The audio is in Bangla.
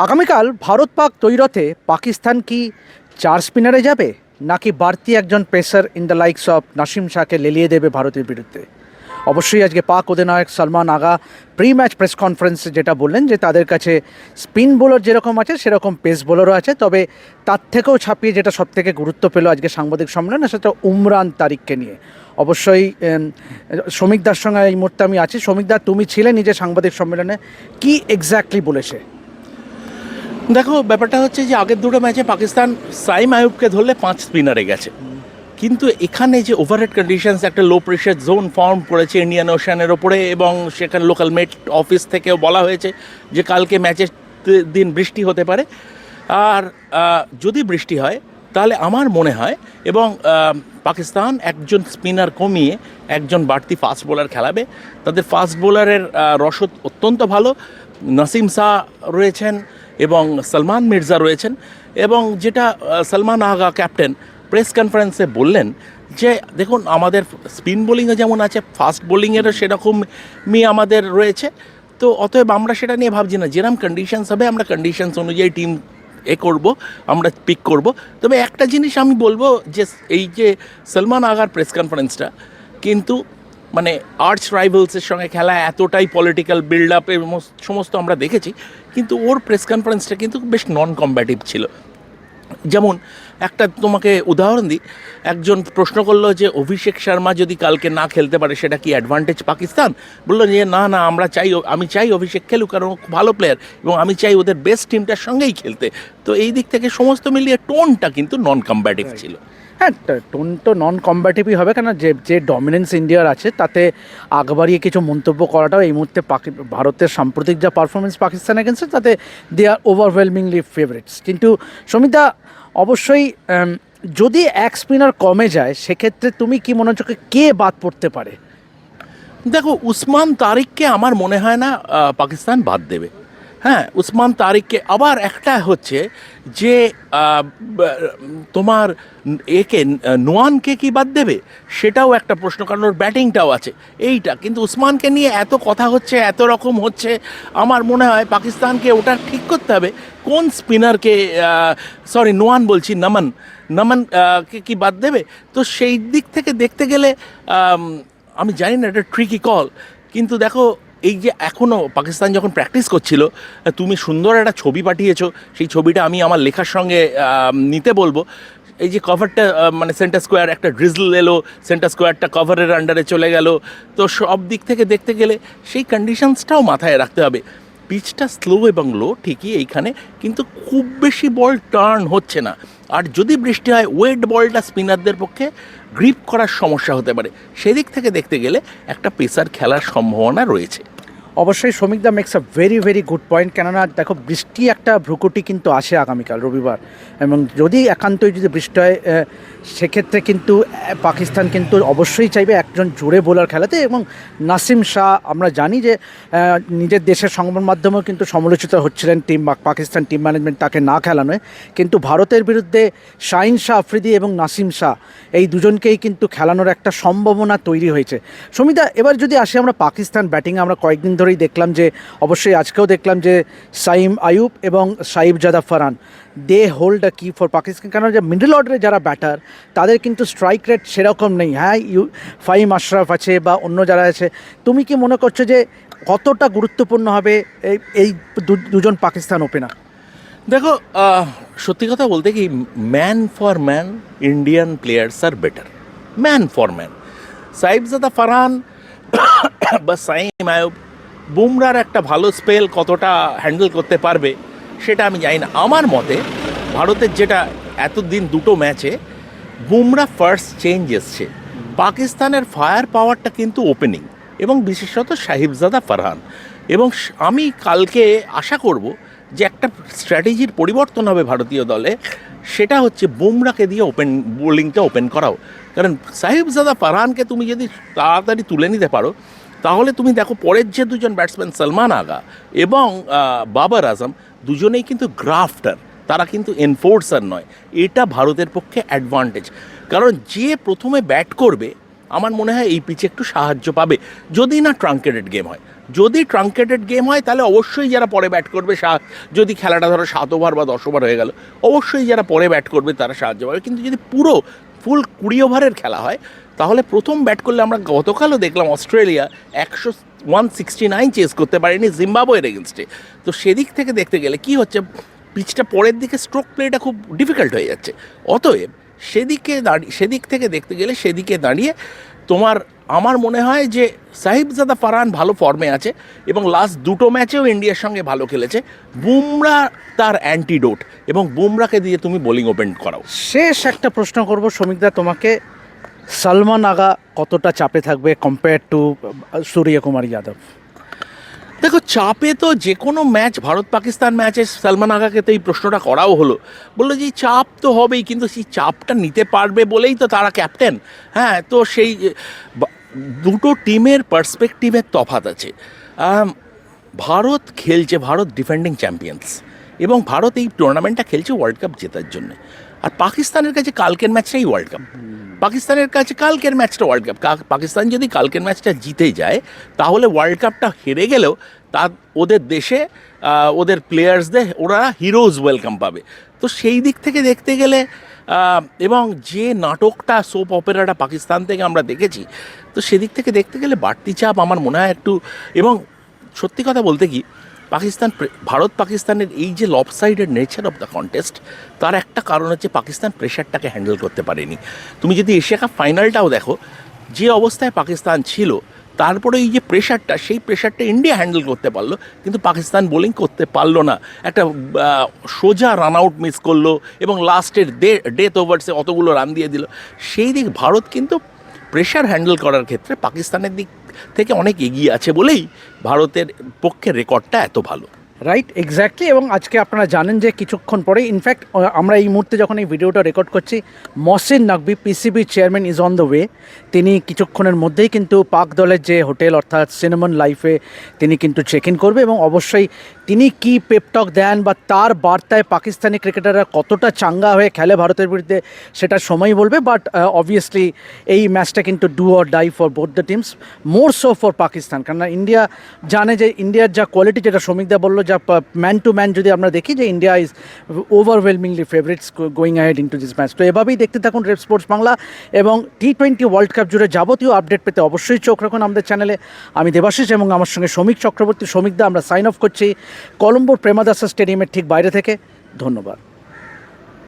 আগামীকাল ভারত পাক দ্বৈরথে পাকিস্তান কি চার স্পিনারে যাবে নাকি বাড়তি একজন pacer in the likes of Nasim শাহকে লেলিয়ে দেবে ভারতের বিরুদ্ধে? অবশ্যই আজকে পাক অধিনায়ক সলমান আগা প্রি ম্যাচ প্রেস কনফারেন্সে যেটা বললেন যে তাদের কাছে স্পিন বোলার যেরকম আছে সেরকম পেস বোলারও আছে, তবে তার থেকেও ছাপিয়ে যেটা সবথেকে গুরুত্ব পেল আজকে সাংবাদিক সম্মেলনে সেটা উমরান তারিককে নিয়ে। অবশ্যই শ্রমিকদার সঙ্গে এই মুহূর্তে আমি আছি। শ্রমিকদা, তুমি ছিলে নিজে সাংবাদিক সম্মেলনে, কি এক্স্যাক্টলি বলেছে? দেখো, ব্যাপারটা হচ্ছে যে আগের দুটো ম্যাচে পাকিস্তান সাইম আয়ুবকে ধরলে 5 স্পিনারে গেছে, কিন্তু এখানে যে ওভারহেড কন্ডিশনস, একটা লো প্রেশার জোন ফর্ম করেছে ইন্ডিয়ান ওশানের ওপরে, এবং সেখানে লোকাল মেট অফিস থেকেও বলা হয়েছে যে কালকে ম্যাচের দিন বৃষ্টি হতে পারে। আর যদি বৃষ্টি হয় তাহলে আমার মনে হয় এবং পাকিস্তান একজন স্পিনার কমিয়ে একজন বাড়তি ফাস্ট বোলার খেলাবে। তাদের ফাস্ট বোলারের রসদ অত্যন্ত ভালো। নাসিম শাহ রয়েছেন এবং সলমান মির্জা রয়েছেন, এবং যেটা সলমান আগা ক্যাপ্টেন প্রেস কনফারেন্সে বললেন যে দেখুন, আমাদের স্পিন বোলিংয়ে যেমন আছে, ফাস্ট বোলিংয়েরও সেরকমই আমাদের রয়েছে। তো অতএব আমরা সেটা নিয়ে ভাবছি না, যেরকম কন্ডিশনস হবে আমরা কন্ডিশনস অনুযায়ী টিম করব, আমরা পিক করব। তবে একটা জিনিস আমি বলবো যে এই যে সলমান আগার প্রেস কনফারেন্সটা কিন্তু মানে আর্চ রাইভালসের সঙ্গে খেলা, এতটাই পলিটিক্যাল বিল্ড আপ সমস্ত আমরা দেখেছি, কিন্তু ওর প্রেস কনফারেন্সটা কিন্তু বেশ নন কম্ব্যাটিভ ছিল। যেমন একটা তোমাকে উদাহরণ দিই, একজন প্রশ্ন করলো যে অভিষেক শর্মা যদি কালকে না খেলতে পারে সেটা কি অ্যাডভান্টেজ পাকিস্তান? বললো যে না না, আমি চাই অভিষেক খেলুক, কারণ খুব ভালো প্লেয়ার এবং আমি চাই ওদের বেস্ট টিমটার সঙ্গেই খেলতে। তো এই দিক থেকে সমস্ত মিলিয়ে টোনটা কিন্তু নন কম্ব্যাটিভ ছিল। হ্যাঁ, টোন তো নন কম্ব্যাটিভই হবে, কেন যে যে ডমিনেন্স ইন্ডিয়ার আছে তাতে আগ বাড়িয়ে কিছু মন্তব্য করাটাও এই মুহূর্তে ভারতের সাম্প্রতিক যা পারফরমেন্স পাকিস্তানের এগেন্সে, তাতে দে আর ওভারওয়েলমিংলি ফেভারিটস। কিন্তু সমিতা, অবশ্যই যদি এক স্পিনার কমে যায় সেক্ষেত্রে তুমি কি মনে হচ্ছে কে বাদ পড়তে পারে? দেখো, উসমান তারিককে আমার মনে হয় না পাকিস্তান বাদ দেবে। হ্যাঁ, উসমান তারিককে আবার একটা হচ্ছে যে তোমার নোয়ানকে কি বাদ দেবে, সেটাও একটা প্রশ্ন, কারণ ওর ব্যাটিংটাও আছে এইটা। কিন্তু উসমানকে নিয়ে এত কথা হচ্ছে, এত রকম হচ্ছে, আমার মনে হয় পাকিস্তানকে ওটা ঠিক করতে হবে কোন স্পিনারকে, নোয়ান বলছি, নমন কে কি বাদ দেবে। তো সেই দিক থেকে দেখতে গেলে আমি জানি না, এটা ট্রিকি কল। কিন্তু দেখো, এই যে এখনও পাকিস্তান যখন প্র্যাকটিস করছিল, তুমি সুন্দর একটা ছবি পাঠিয়েছো, সেই ছবিটা আমি আমার লেখার সঙ্গে নিতে বলবো। এই যে কভারটা মানে সেন্টার স্কোয়ার, একটা ড্রিজল এলো, সেন্টার স্কোয়ারটা কভারের আন্ডারে চলে গেল। তো সব দিক থেকে দেখতে গেলে সেই কন্ডিশনসটাও মাথায় রাখতে হবে। পিচটা স্লো এবং লো ঠিকই এইখানে, কিন্তু খুব বেশি বল টার্ন হচ্ছে না। আর যদি বৃষ্টি হয়, ওয়েট বলটা স্পিনারদের পক্ষে গ্রিপ করার সমস্যা হতে পারে। সেদিক থেকে দেখতে গেলে একটা পেসার খেলার সম্ভাবনা রয়েছে। অবশ্যই শ্রমিকদা makes a very very good point. কেননা দেখো, বৃষ্টি একটা ভ্রুকুটি কিন্তু আসে আগামীকাল রবিবার, এবং যদি একান্তই যদি বৃষ্টি হয় সেক্ষেত্রে কিন্তু পাকিস্তান কিন্তু অবশ্যই চাইবে একজন জোরে বোলার খেলাতে। এবং নাসিম শাহ আমরা জানি যে নিজের দেশের সংবাদ মাধ্যমেও কিন্তু সমালোচিত হচ্ছিলেন পাকিস্তান টিম ম্যানেজমেন্ট তাকে না খেলানোয়, কিন্তু ভারতের বিরুদ্ধে শাহিন শাহ আফ্রিদি এবং নাসিম শাহ এই দুজনকেই কিন্তু খেলানোর একটা সম্ভাবনা তৈরি হয়েছে। সমিতা, এবার যদি আসি আমরা পাকিস্তান ব্যাটিংয়ে, আমরা কয়েকদিন ধরেই দেখলাম যে, অবশ্যই আজকেও দেখলাম যে সাইম আয়ুব এবং সাইফজাদা ফারহান দে হোল্ড আ কি ফর পাকিস্তান। কারণ যে মিডল অর্ডারে যারা ব্যাটার তাদের কিন্তু স্ট্রাইক রেট সেরকম নেই। হ্যাঁ, ফাহিম আশরাফ আছে বা অন্য যারা আছে, তুমি কি মনে করছো যে কতটা গুরুত্বপূর্ণ হবে এই দুজন পাকিস্তান ওপেনার? দেখো, সত্যি কথা বলতে কি, man for man Indian players are better. Man for man Sahibzada Farhan বা সাইম আয়ুব, বুমরার একটা ভালো স্পেল কতটা হ্যান্ডেল করতে পারবে সেটা আমি জানি না। আমার মতে ভারতের যেটা এতদিন দুটো ম্যাচে বুমরা ফার্স্ট চেঞ্জ এসছে, পাকিস্তানের ফায়ার পাওয়ারটা কিন্তু ওপেনিং এবং বিশেষত সাহিবজাদা ফারহান। এবং আমি কালকে আশা করব যে একটা স্ট্র্যাটেজির পরিবর্তন হবে ভারতীয় দলে, সেটা হচ্ছে বুমরাকে দিয়ে বোলিংটা ওপেন করাও। কারণ সাহিবজাদা ফারহানকে তুমি যদি তাড়াতাড়ি তুলে নিতে পারো, তাহলে তুমি দেখো পরের যে দুজন ব্যাটসম্যান সলমান আগা এবং বাবর আজম, দুজনেই কিন্তু গ্রাফটার, তারা কিন্তু এনফোর্সার নয়। এটা ভারতের পক্ষে অ্যাডভান্টেজ, কারণ যে প্রথমে ব্যাট করবে আমার মনে হয় এই পিচে একটু সাহায্য পাবে, যদি না ট্রাঙ্কেটেড গেম হয়। যদি ট্রাঙ্কেটেড গেম হয় তাহলে অবশ্যই যারা পরে ব্যাট করবে, যদি খেলাটা ধরো 7 ওভার বা 10 ওভার হয়ে গেল, অবশ্যই যারা পরে ব্যাট করবে তারা সাহায্য পাবে। কিন্তু যদি পুরো ফুল 20 ওভারের খেলা হয়, তাহলে প্রথম ব্যাট করলে আমরা গতকালও দেখলাম অস্ট্রেলিয়া 169 চেস করতে পারেনি জিম্বাবুয়ের এগেনস্টে। তো সেদিক থেকে দেখতে গেলে কি হচ্ছে, পিচটা পরের দিকে স্ট্রোক প্লেটা খুব ডিফিকাল্ট হয়ে যাচ্ছে। অতএব সেদিক থেকে দেখতে গেলে সেদিকে দাঁড়িয়ে আমার মনে হয় যে সাহিবজাদা ফারহান ভালো ফর্মে আছে এবং লাস্ট দুটো ম্যাচেও ইন্ডিয়ার সঙ্গে ভালো খেলেছে। বুমরা তার অ্যান্টিডোট, এবং বুমরাকে দিয়ে তুমি বোলিং ওপেন করাও। শেষ একটা প্রশ্ন করব শমিকদা তোমাকে, সালমান আগা কতটা চাপে থাকবে কম্পেয়ার টু সূর্যকুমার যাদব? দেখো, চাপে তো যে কোনো ম্যাচ, ভারত পাকিস্তান ম্যাচে সালমান আগাকে তো এই প্রশ্নটা করাও হলো, বললো যে চাপ তো হবেই, কিন্তু সেই চাপটা নিতে পারবে বলেই তো তারা ক্যাপ্টেন। হ্যাঁ, তো সেই দুটো টিমের পার্সপেক্টিভের তফাৎ আছে। ভারত খেলছে, ভারত ডিফেন্ডিং চ্যাম্পিয়ন্স, এবং ভারত এই টুর্নামেন্টটা খেলছে ওয়ার্ল্ড কাপ জেতার জন্য। আর পাকিস্তানের কাছে কালকের ম্যাচটাই ওয়ার্ল্ড কাপ। পাকিস্তানের কাছে কালকের ম্যাচটা ওয়ার্ল্ড কাপ। পাকিস্তান যদি কালকের ম্যাচটা জিতে যায়, তাহলে ওয়ার্ল্ড কাপটা হেরে গেলেও ওদের দেশে ওদের প্লেয়ার্সদের ওরা হিরোজ ওয়েলকাম পাবে। তো সেই দিক থেকে দেখতে গেলে এবং যে নাটকটা, সোপ অপেরাটা পাকিস্তান থেকে আমরা দেখেছি, তো সেদিক থেকে দেখতে গেলে বাড়তি চাপ আমার মনে হয় একটু। এবং সত্যি কথা বলতে কি, ভারত পাকিস্তানের এই যে লবসাইডেড নেচার অফ দ্য কন্টেস্ট, তার একটা কারণ হচ্ছে পাকিস্তান প্রেশারটাকে হ্যান্ডেল করতে পারেনি। তুমি যদি এশিয়া কাপ ফাইনালটাও দেখো, যে অবস্থায় পাকিস্তান ছিল, তারপরে এই যে প্রেশারটা, সেই প্রেশারটা ইন্ডিয়া হ্যান্ডেল করতে পারলো, কিন্তু পাকিস্তান বোলিং করতে পারলো না। একটা সোজা রান আউট মিস করলো এবং লাস্টের ডেথ ওভার্সে অতগুলো রান দিয়ে দিল। সেই দিক ভারত কিন্তু প্রেশার হ্যান্ডেল করার ক্ষেত্রে পাকিস্তানের দিক থেকে অনেক এগিয়ে আছে বলেই ভারতের পক্ষে রেকর্ডটা এত ভালো। Right, exactly. এবং আজকে আপনারা জানেন যে কিছুক্ষণ পরে, ইনফ্যাক্ট আমরা এই মুহূর্তে যখন এই ভিডিওটা রেকর্ড করছি, Mohsin Naqvi PCB chairman is on the way. তিনি কিছুক্ষণের মধ্যেই কিন্তু পাক দলের যে হোটেল অর্থাৎ সিনেমন লাইফে তিনি কিন্তু চেক ইন করবে, এবং অবশ্যই তিনি কি পেপটক দেন বা তার বার্তায় পাকিস্তানি ক্রিকেটাররা কতটা চাঙ্গা হয়ে খেলে ভারতের বিরুদ্ধে, সেটা সময় বলবে। বাট অবভিয়াসলি এই ম্যাচটা কিন্তু do or die for both the teams, more so for Pakistan. কেননা ইন্ডিয়া জানে যে ইন্ডিয়ার যা কোয়ালিটি, যেটা শ্রমিকদা বললো, যা ম্যান টু ম্যান যদি আমরা দেখি, যে India is overwhelmingly favourites going ahead into this match. তো এভাবেই দেখতে থাকুন রেপ স্পোর্টস বাংলা, এবং T20 ওয়ার্ল্ড কাপ জুড়ে যাবতীয় আপডেট পেতে অবশ্যই চোখ রাখুন আমাদের চ্যানেলে। আমি দেবাশিস এবং আমার সঙ্গে শ্রমিক চক্রবর্তী। শ্রমিকদা, আমরা সাইন অফ করছি কলম্বোর প্রেমাদাসা স্টেডিয়ামের ঠিক বাইরে থেকে। ধন্যবাদ।